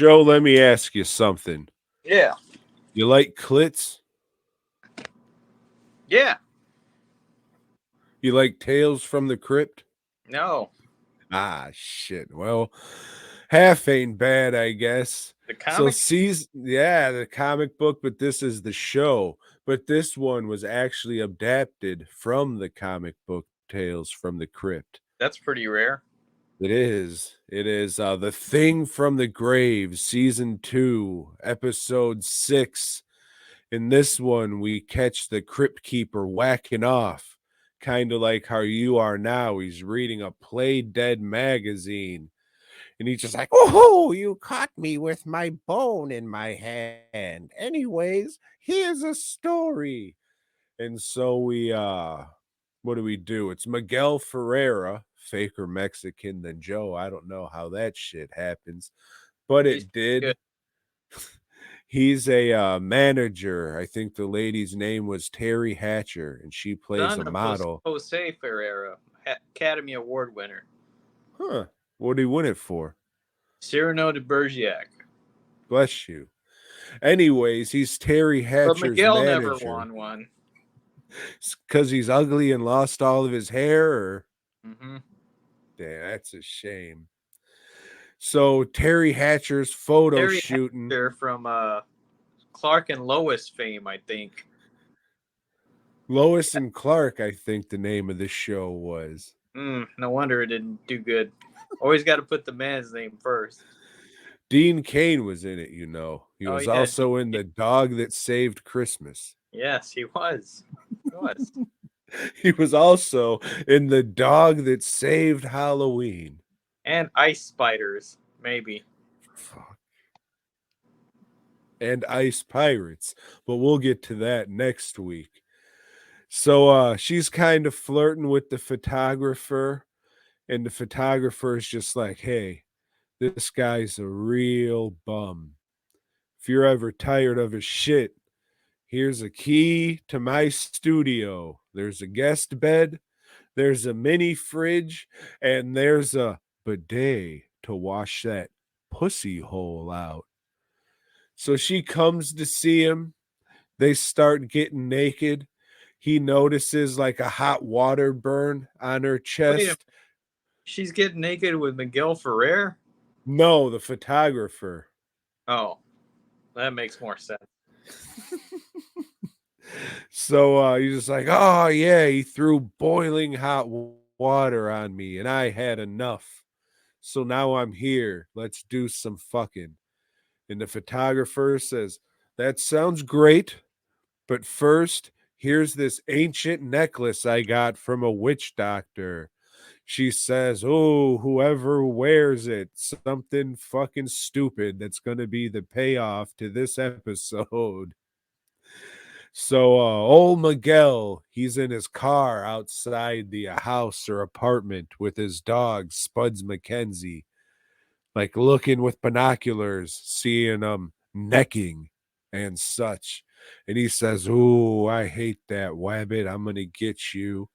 Joe, let me ask you something. Yeah. You like clits? Yeah. You like Tales from the Crypt? No. Ah, shit. Well, half ain't bad, I guess. The So, comic? the comic book, but this is the show. But this one was actually adapted from the comic book Tales from the Crypt. That's pretty rare. It is. It is The Thing from the Grave, Season 2, Episode 6. In this one, we catch the Crypt Keeper whacking off, kind of like how you are now. He's reading a Play Dead magazine, and he's just like, "Oh, you caught me with my bone in my hand. Anyways, here's a story." And so what do? It's Miguel Ferreira, faker Mexican than Joe. I don't know how that shit happens, but He's it did. good. He's a manager. I think the lady's name was Terry Hatcher, and she plays Son a of model. Jose Ferreira, Academy Award winner. Huh. What did he win it for? Cyrano de Bergerac. Bless you. Anyways, he's Terry But Hatcher's Miguel never manager. won one. Because he's ugly and lost all of his hair, or Mm-hmm. damn, that's a shame. So Terry Hatcher's photo Terry shooting. Hatcher from Clark and Lois fame, I think. Lois and Clark, I think the name of the show was. No wonder it didn't do good. Always got to put the man's name first. Dean Cain was in it, you know. He Oh was yeah, also in The Dog That Saved Christmas. yes, he was. He was. He was also in The Dog That Saved Halloween. And ice spiders, maybe. Fuck. And Ice Pirates. But we'll get to that next week. So she's kind of flirting with the photographer, and the photographer is just like, "Hey, this guy's a real bum. If you're ever tired of his shit, here's a key to my studio. There's a guest bed, there's a mini fridge, and there's a bidet to wash that pussy hole out." So she comes to see him. They start getting naked. He notices like a hot water burn on her Wait a minute. chest. She's getting naked with Miguel Ferrer? No, the photographer. Oh, that makes more sense. So he's just like, "Oh yeah, he threw boiling hot water on me, and I had enough. So now I'm here. Let's do some fucking." And the photographer says, "That sounds great, but first, here's this ancient necklace I got from a witch doctor." She says, "Oh, whoever wears it, something fucking stupid that's going to be the payoff to this episode." So old Miguel, he's in his car outside the house or apartment with his dog, Spuds McKenzie, like looking with binoculars, seeing necking and such. And he says, "Ooh, I hate that wabbit. I'm gonna get you."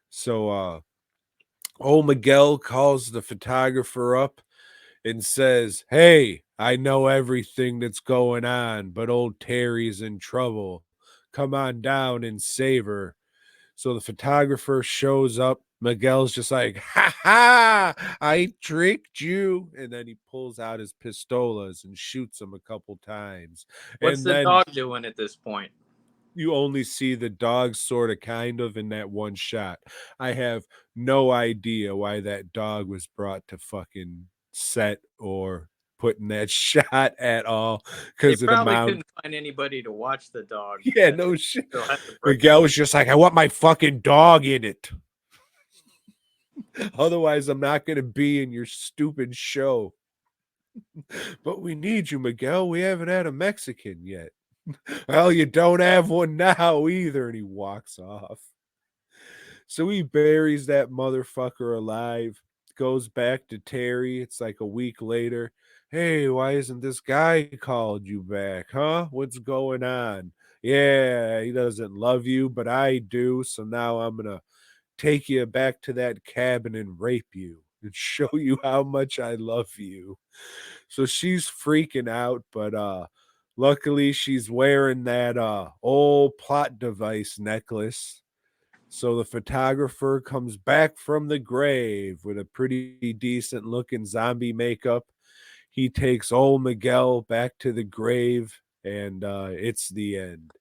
So old Miguel calls the photographer up and says, "Hey, I know everything that's going on, but old Terry's in trouble. Come on down and save her." So the photographer shows up. Miguel's just like, "Ha ha, I tricked you." And then he pulls out his pistolas and shoots him a couple times. What's And the then dog doing at this point? you only see the dog sort of kind of in that one shot. I have no idea why that dog was brought to fucking set or put in that shot at all They because of the probably amount. couldn't find anybody to watch the dog. Yeah, no shit. They'll have to break. Miguel was just like, "I want my fucking dog in it. Otherwise, I'm not going to be in your stupid show." "But we need you, Miguel. We haven't had a Mexican yet." "Well, you don't have one now either." And he walks off. So he buries that motherfucker alive, goes back to Terry. It's like a week later. "Hey, why isn't this guy called you back, huh? What's going on?" "Yeah, he doesn't love you, but I do. So now I'm going to take you back to that cabin and rape you and show you how much I love you." So she's freaking out, but luckily she's wearing that old plot device necklace. So the photographer comes back from the grave with a pretty decent looking zombie makeup. He takes old Miguel back to the grave, and it's the end.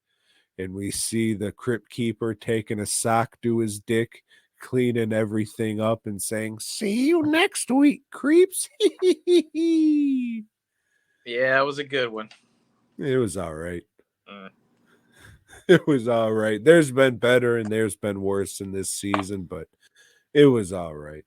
And we see the crypt keeper taking a sock to his dick, cleaning everything up, and saying, "See you next week, creeps." Yeah, it was a good one. It was all right. Mm. It was all right. There's been better and there's been worse in this season, but it was all right.